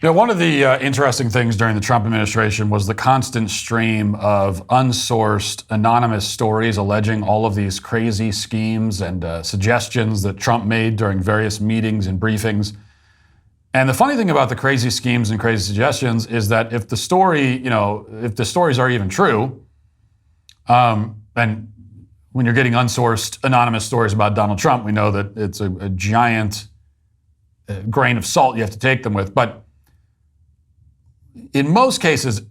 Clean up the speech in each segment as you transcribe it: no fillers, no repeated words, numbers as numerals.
One of the interesting things during the Trump administration was the constant stream of unsourced, anonymous stories alleging all of these crazy schemes and suggestions that Trump made during various meetings and briefings. And the funny thing about the crazy schemes and crazy suggestions is that if the stories are even true, and when you're getting unsourced, anonymous stories about Donald Trump, we know that it's a giant grain of salt you have to take them with. But in most cases,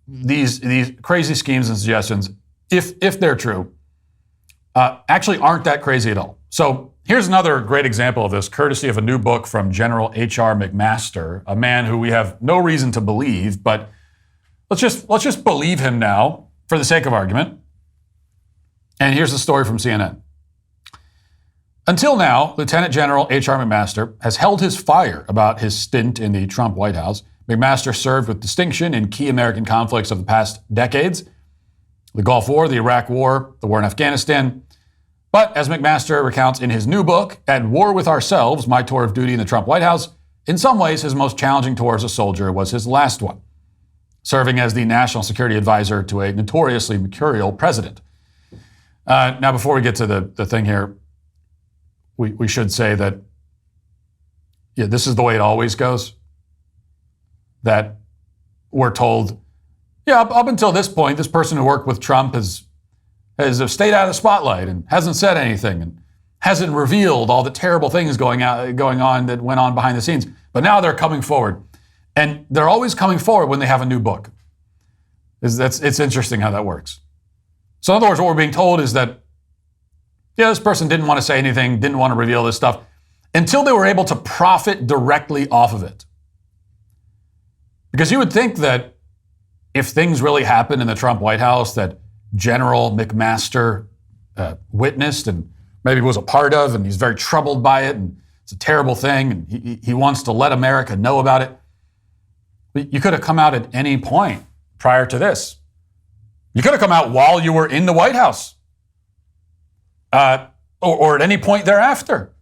these crazy schemes and suggestions, if they're true, actually aren't that crazy at all. So here's another great example of this, courtesy of a new book from General H.R. McMaster, a man who we have no reason to believe, but let's just believe him now for the sake of argument. And here's the story from CNN. Until now, Lieutenant General H.R. McMaster has held his fire about his stint in the Trump White House. McMaster served with distinction in key American conflicts of the past decades: the Gulf War, the Iraq War, the war in Afghanistan. But as McMaster recounts in his new book, At War with Ourselves, My Tour of Duty in the Trump White House, in some ways his most challenging tour as a soldier was his last one, serving as the national security advisor to a notoriously mercurial president. Now, before we get to the thing here, we should say that this is the way it always goes. That we're told, up until this point, this person who worked with Trump has stayed out of the spotlight and hasn't said anything and hasn't revealed all the terrible things going on that went on behind the scenes. But now they're coming forward. And they're always coming forward when they have a new book. It's interesting how that works. So in other words, what we're being told is that, this person didn't want to say anything, didn't want to reveal this stuff, until they were able to profit directly off of it. Because you would think that if things really happened in the Trump White House that General McMaster witnessed and maybe was a part of, and he's very troubled by it, and it's a terrible thing, and he wants to let America know about it. But you could have come out at any point prior to this. You could have come out while you were in the White House, or at any point thereafter,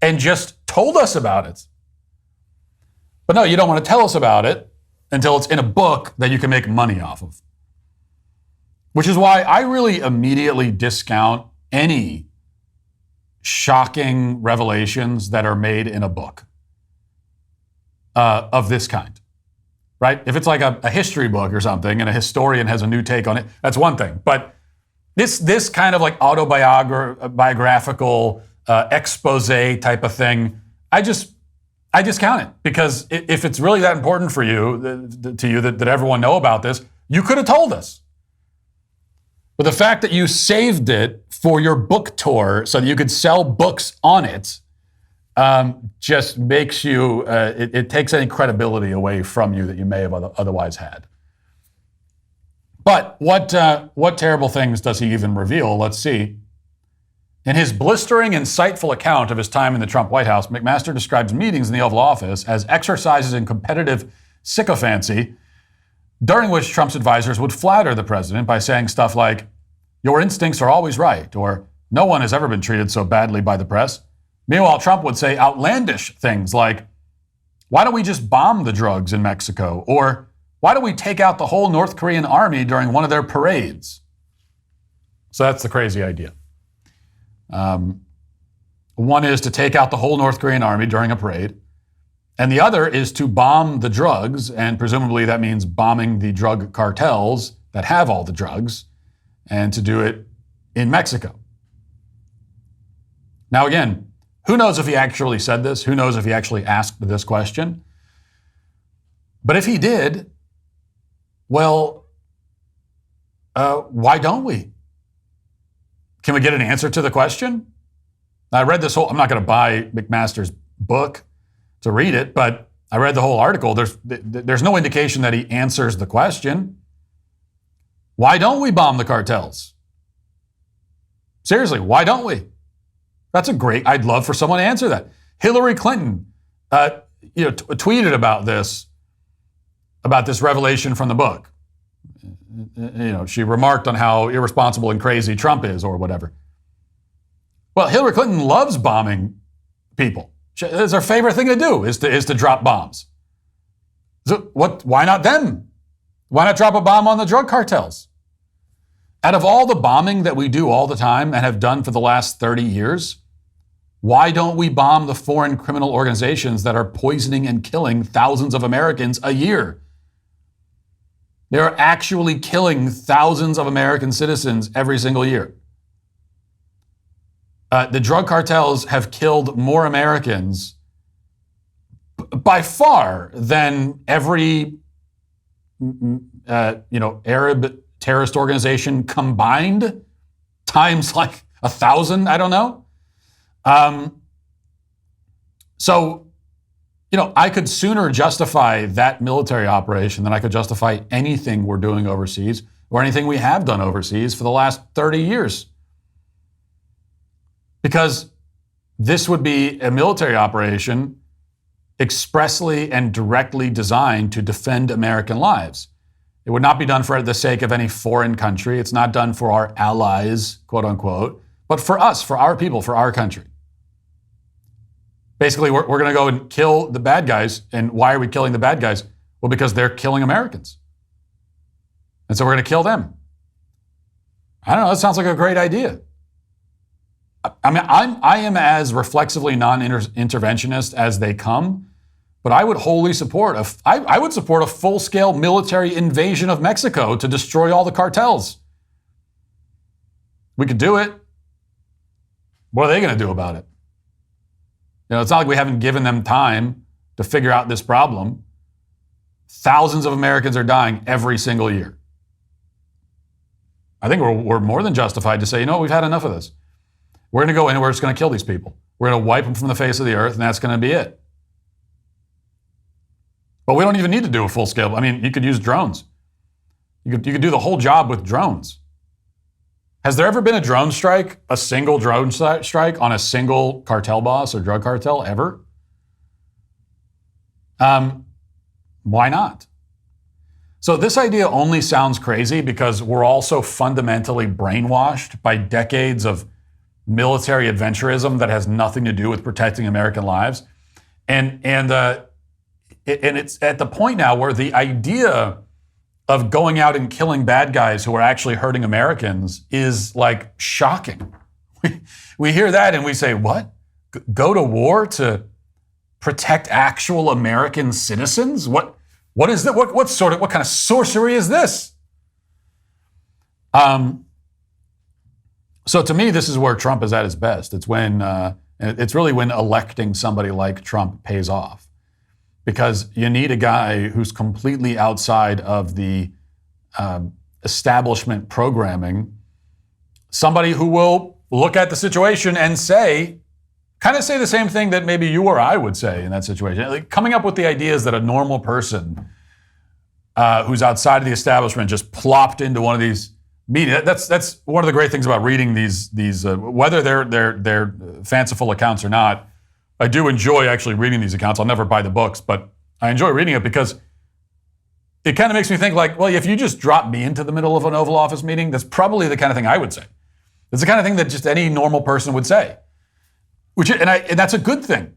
and just told us about it. But no, you don't want to tell us about it until it's in a book that you can make money off of. Which is why I really immediately discount any shocking revelations that are made in a book of this kind, right? If it's like a history book or something and a historian has a new take on it, that's one thing. But this kind of like autobiographical expose type of thing, I discount it, because if it's really that important for you, that everyone know about this, you could have told us. But the fact that you saved it for your book tour so that you could sell books on it just makes you, it takes any credibility away from you that you may have otherwise had. But what terrible things does he even reveal? Let's see. In his blistering, insightful account of his time in the Trump White House, McMaster describes meetings in the Oval Office as exercises in competitive sycophancy, during which Trump's advisors would flatter the president by saying stuff like, "Your instincts are always right," or "No one has ever been treated so badly by the press." Meanwhile, Trump would say outlandish things like, "Why don't we just bomb the drugs in Mexico?" Or, "Why don't we take out the whole North Korean army during one of their parades?" So that's the crazy idea. One is to take out the whole North Korean army during a parade, and the other is to bomb the drugs, and presumably that means bombing the drug cartels that have all the drugs, and to do it in Mexico. Now again, who knows if he actually said this? Who knows if he actually asked this question? But if he did, well, why don't we? Can we get an answer to the question? I read this whole, I'm not going to buy McMaster's book to read it, but I read the whole article. There's no indication that he answers the question. Why don't we bomb the cartels? Seriously, why don't we? I'd love for someone to answer that. Hillary Clinton, tweeted about this revelation from the book. She remarked on how irresponsible and crazy Trump is or whatever. Well, Hillary Clinton loves bombing people. It's her favorite thing to do is to drop bombs. So why not them? Why not drop a bomb on the drug cartels? Out of all the bombing that we do all the time and have done for the last 30 years, why don't we bomb the foreign criminal organizations that are poisoning and killing thousands of Americans a year? They are actually killing thousands of American citizens every single year. The drug cartels have killed more Americans by far than every Arab terrorist organization combined, times like 1,000, I don't know. So, I could sooner justify that military operation than I could justify anything we're doing overseas or anything we have done overseas for the last 30 years. Because this would be a military operation expressly and directly designed to defend American lives. It would not be done for the sake of any foreign country. It's not done for our allies, quote unquote, but for us, for our people, for our country. Basically, we're going to go and kill the bad guys. And why are we killing the bad guys? Well, because they're killing Americans. And so we're going to kill them. I don't know. That sounds like a great idea. I mean, I am as reflexively non-interventionist as they come, but I would wholly support I would support a full-scale military invasion of Mexico to destroy all the cartels. We could do it. What are they going to do about it? It's not like we haven't given them time to figure out this problem. Thousands of Americans are dying every single year. I think we're more than justified to say, we've had enough of this. We're going to go in and we're just going to kill these people. We're going to wipe them from the face of the earth, and that's going to be it. But we don't even need to do a full scale. I mean, you could use drones. You could do the whole job with drones. Has there ever been a drone strike, a single drone strike on a single cartel boss or drug cartel ever? Why not? So this idea only sounds crazy because we're all so fundamentally brainwashed by decades of military adventurism that has nothing to do with protecting American lives. And it's at the point now where the idea of going out and killing bad guys who are actually hurting Americans is like shocking. We hear that and we say, what? Go to war to protect actual American citizens? What is that? What kind of sorcery is this? So to me, this is where Trump is at his best. It's really when electing somebody like Trump pays off. Because you need a guy who's completely outside of the establishment programming, somebody who will look at the situation and kind of say the same thing that maybe you or I would say in that situation. Like coming up with the ideas that a normal person who's outside of the establishment just plopped into one of these media. That's one of the great things about reading these whether they're fanciful accounts or not. I do enjoy actually reading these accounts. I'll never buy the books, but I enjoy reading it because it kind of makes me think like, well, if you just drop me into the middle of an Oval Office meeting, that's probably the kind of thing I would say. It's the kind of thing that just any normal person would say. And that's a good thing.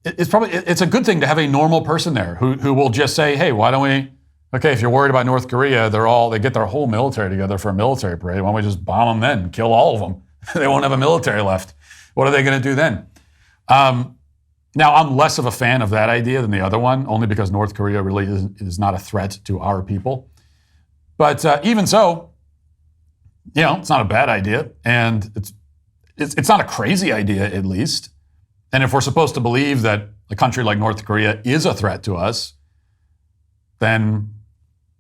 It's a good thing to have a normal person there who will just say, hey, why don't we? Okay, if you're worried about North Korea, they get their whole military together for a military parade. Why don't we just bomb them then? Kill all of them. They won't have a military left. What are they going to do then? Now, I'm less of a fan of that idea than the other one, only because North Korea really is not a threat to our people. But even so, it's not a bad idea, and it's not a crazy idea, at least. And if we're supposed to believe that a country like North Korea is a threat to us, then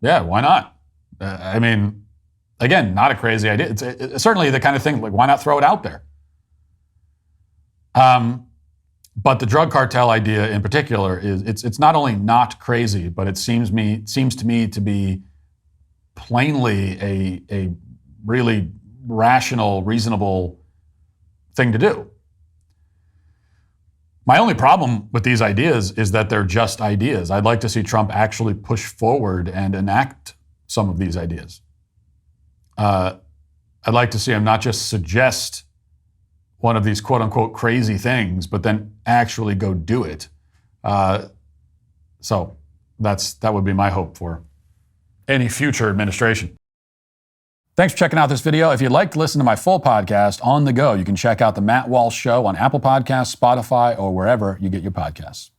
yeah, why not? I mean, again, not a crazy idea. It's certainly the kind of thing, like, why not throw it out there? But the drug cartel idea in particular it's not only not crazy, but it seems to me to be plainly a really rational, reasonable thing to do. My only problem with these ideas is that they're just ideas. I'd like to see Trump actually push forward and enact some of these ideas. I'd like to see him not just suggest one of these quote unquote crazy things, but then actually go do it. So that would be my hope for any future administration. Thanks for checking out this video. If you'd like to listen to my full podcast on the go, you can check out The Matt Walsh Show on Apple Podcasts, Spotify, or wherever you get your podcasts.